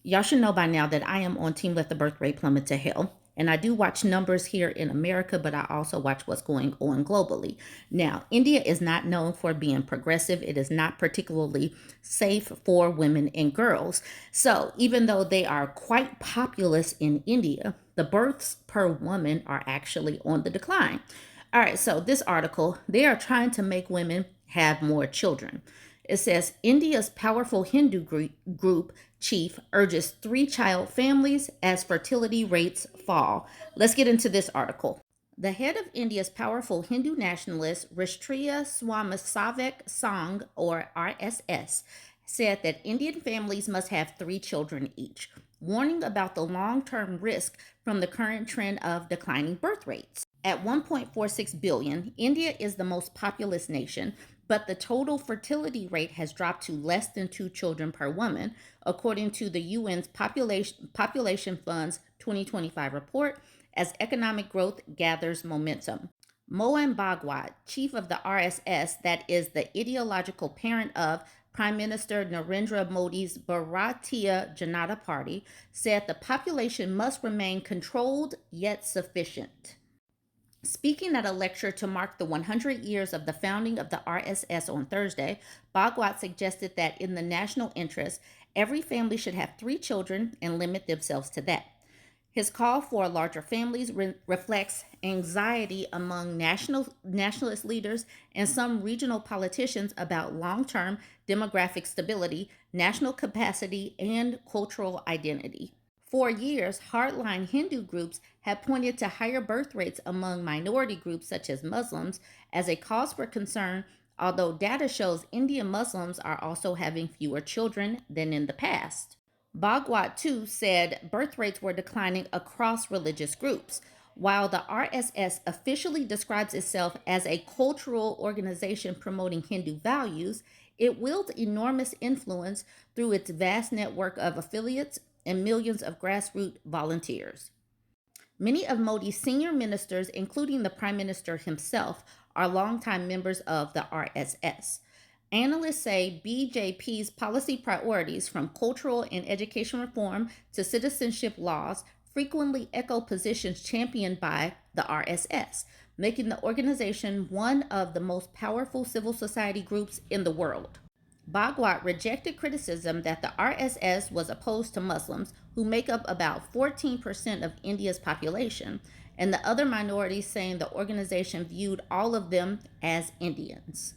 Y'all should know by now that I am on Team Let the Birth Rate Plummet to Hell. And I do watch numbers here in America, but I also watch what's going on globally. Now, India is not known for being progressive. It is not particularly safe for women and girls. So, even though they are quite populous in India, the births per woman are actually on the decline. All right, so this article, they are trying to make women have more children. It says India's powerful Hindu group chief urges three-child families as fertility rates fall. Let's get into this article. The head of India's powerful Hindu nationalist Rashtriya Swayamsevak Sangh, or RSS, said that Indian families must have three children each, warning about the long-term risk from the current trend of declining birth rates. At 1.46 billion, India is the most populous nation, but the total fertility rate has dropped to less than 2 children per woman, according to the UN's Population Fund's 2025 report, as economic growth gathers momentum. Mohan Bhagwat, chief of the RSS, that is the ideological parent of Prime Minister Narendra Modi's Bharatiya Janata Party, said the population must remain controlled yet sufficient. Speaking at a lecture to mark the 100 years of the founding of the RSS on Thursday, Bhagwat suggested that in the national interest, every family should have three children and limit themselves to that. His call for larger families reflects anxiety among nationalist leaders and some regional politicians about long-term demographic stability, national capacity, and cultural identity. For years, hardline Hindu groups have pointed to higher birth rates among minority groups such as Muslims as a cause for concern, although data shows Indian Muslims are also having fewer children than in the past. Bhagwat, too, said birth rates were declining across religious groups. While the RSS officially describes itself as a cultural organization promoting Hindu values, it wields enormous influence through its vast network of affiliates and millions of grassroots volunteers. Many of Modi's senior ministers, including the Prime Minister himself, are longtime members of the RSS. Analysts say BJP's policy priorities, from cultural and education reform to citizenship laws, frequently echo positions championed by the RSS, making the organization one of the most powerful civil society groups in the world. Bhagwat rejected criticism that the RSS was opposed to Muslims, who make up about 14% of India's population, and the other minorities, saying the organization viewed all of them as Indians.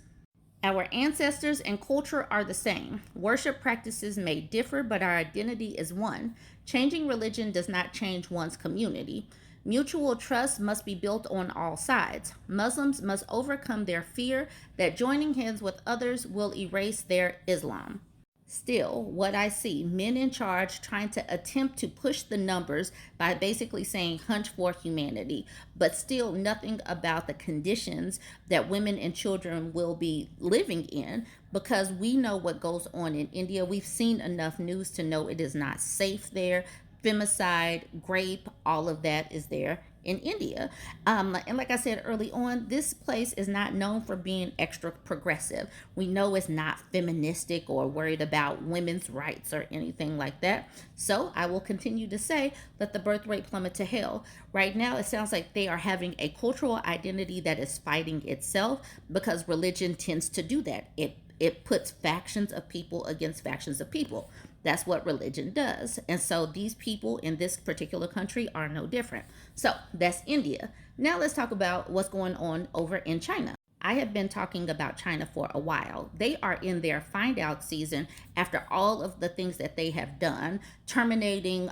Our ancestors and culture are the same. Worship practices may differ, but our identity is one. Changing religion does not change one's community. Mutual trust must be built on all sides. Muslims must overcome their fear that joining hands with others will erase their Islam. Still, what I see, men in charge trying to attempt to push the numbers by basically saying hunch for humanity, but still nothing about the conditions that women and children will be living in, because we know what goes on in India. We've seen enough news to know it is not safe there. Femicide, rape, all of that is there in India. And like I said early on, this place is not known for being extra progressive. We know it's not feministic or worried about women's rights or anything like that. So I will continue to say, let the birth rate plummet to hell. Right now, it sounds like they are having a cultural identity that is fighting itself, because religion tends to do that. It puts factions of people against factions of people. That's what religion does. And so these people in this particular country are no different. So that's India. Now let's talk about what's going on over in China. I have been talking about China for a while. They are in their find out season after all of the things that they have done, terminating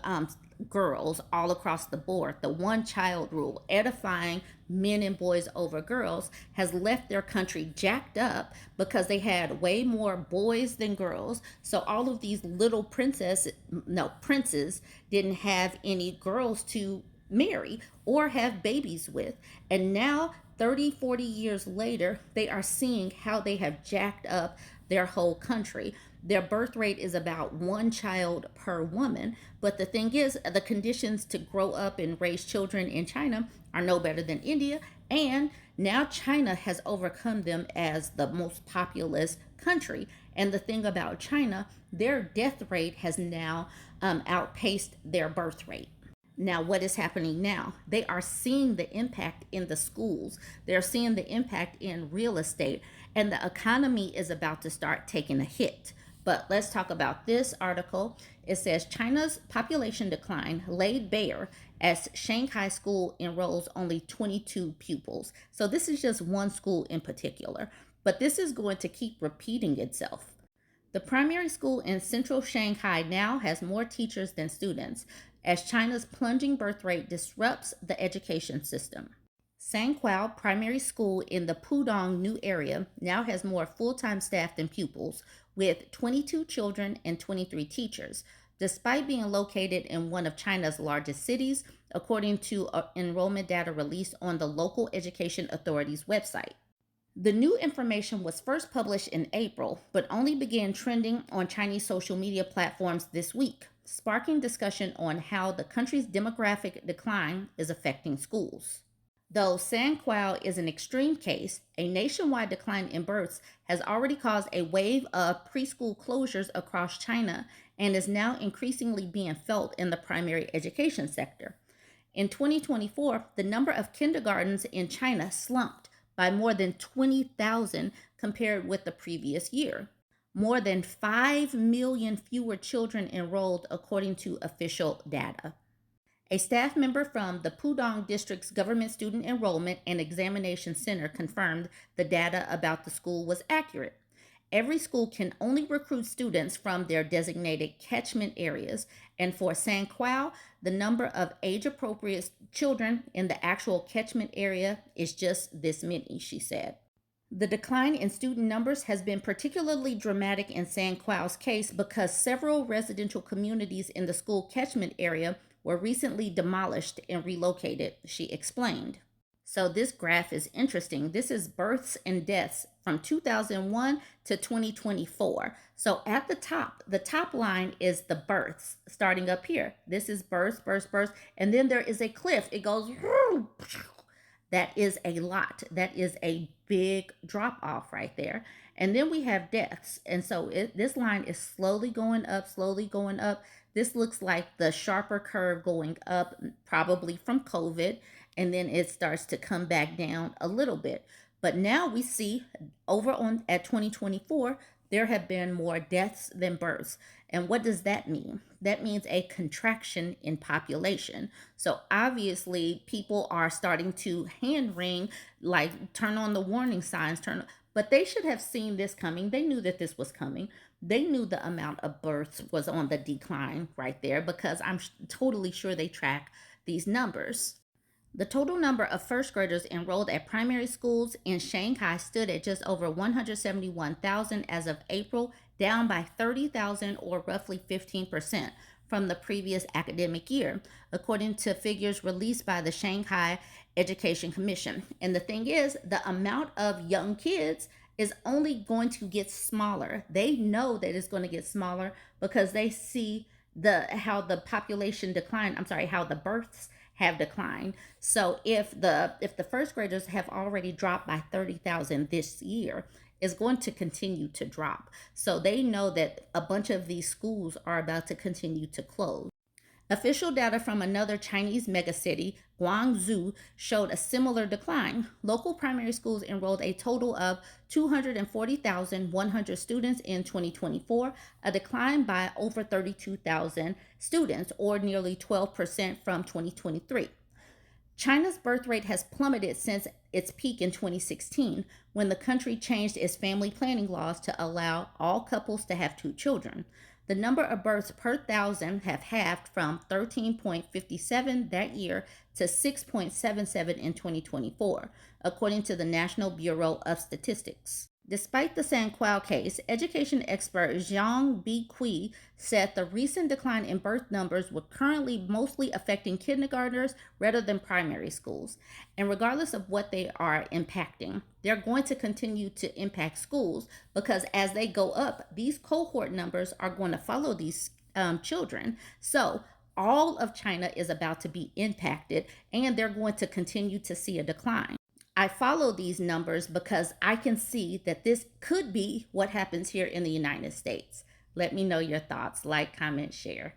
girls all across the board. The one child rule, edifying men and boys over girls, has left their country jacked up because they had way more boys than girls. So all of these little princes didn't have any girls to marry or have babies with. And now 30, 40 years later, they are seeing how they have jacked up their whole country. Their birth rate is about one child per woman. But the thing is, the conditions to grow up and raise children in China are no better than India. And now China has overcome them as the most populous country. And the thing about China, their death rate has now outpaced their birth rate. Now, what is happening now? They are seeing the impact in the schools, they're seeing the impact in real estate, and the economy is about to start taking a hit. But let's talk about this article. It says China's population decline laid bare as Shanghai school enrolls only 22 pupils. So this is just one school in particular, but this is going to keep repeating itself. The primary school in central Shanghai now has more teachers than students, as China's plunging birth rate disrupts the education system. Sangkwao Primary School in the Pudong New Area now has more full-time staff than pupils, with 22 children and 23 teachers, despite being located in one of China's largest cities, according to enrollment data released on the local education authority's website. The new information was first published in April, but only began trending on Chinese social media platforms this week, sparking discussion on how the country's demographic decline is affecting schools. Though Sangkwao is an extreme case, a nationwide decline in births has already caused a wave of preschool closures across China and is now increasingly being felt in the primary education sector. In 2024, the number of kindergartens in China slumped by more than 20,000 compared with the previous year. More than 5 million fewer children enrolled, according to official data. A staff member from the Pudong District's Government Student Enrollment and Examination Center confirmed the data about the school was accurate. Every school can only recruit students from their designated catchment areas, and for Sangkwao, the number of age-appropriate children in the actual catchment area is just this many, she said. The decline in student numbers has been particularly dramatic in Sangkwao's case because several residential communities in the school catchment area were recently demolished and relocated, she explained. So this graph is interesting. This is births and deaths from 2001 to 2024. So at the top line is the births starting up here. This is births, and then there is a cliff. It goes, that is a lot. That is a big drop off right there. And then we have deaths. And so this line is slowly going up, slowly going up. This looks like the sharper curve going up, probably from COVID, and then it starts to come back down a little bit. But now we see over on at 2024, there have been more deaths than births. And what does that mean? That means a contraction in population. So obviously people are starting to hand wring, like turn on the warning signs, but they should have seen this coming. They knew that this was coming. They knew the amount of births was on the decline right there because I'm totally sure they track these numbers. The total number of first graders enrolled at primary schools in Shanghai stood at just over 171,000 as of April, down by 30,000 or roughly 15% from the previous academic year, according to figures released by the Shanghai Education Commission. And the thing is, the amount of young kids is only going to get smaller. They know that it's going to get smaller because they see how the population decline, how the births have declined. So if the first graders have already dropped by 30,000 this year, is going to continue to drop. So they know that a bunch of these schools are about to continue to close. Official data from another Chinese megacity, Guangzhou, showed a similar decline. Local primary schools enrolled a total of 240,100 students in 2024, a decline by over 32,000 students, or nearly 12% from 2023. China's birth rate has plummeted since its peak in 2016, when the country changed its family planning laws to allow all couples to have 2 children. The number of births per thousand have halved from 13.57 that year to 6.77 in 2024, according to the National Bureau of Statistics. Despite the Sangkwao case, education expert Zhang Bikui said the recent decline in birth numbers were currently mostly affecting kindergartners rather than primary schools. And regardless of what they are impacting, they're going to continue to impact schools because as they go up, these cohort numbers are going to follow these children. So all of China is about to be impacted and they're going to continue to see a decline. I follow these numbers because I can see that this could be what happens here in the United States. Let me know your thoughts. Like, comment, share.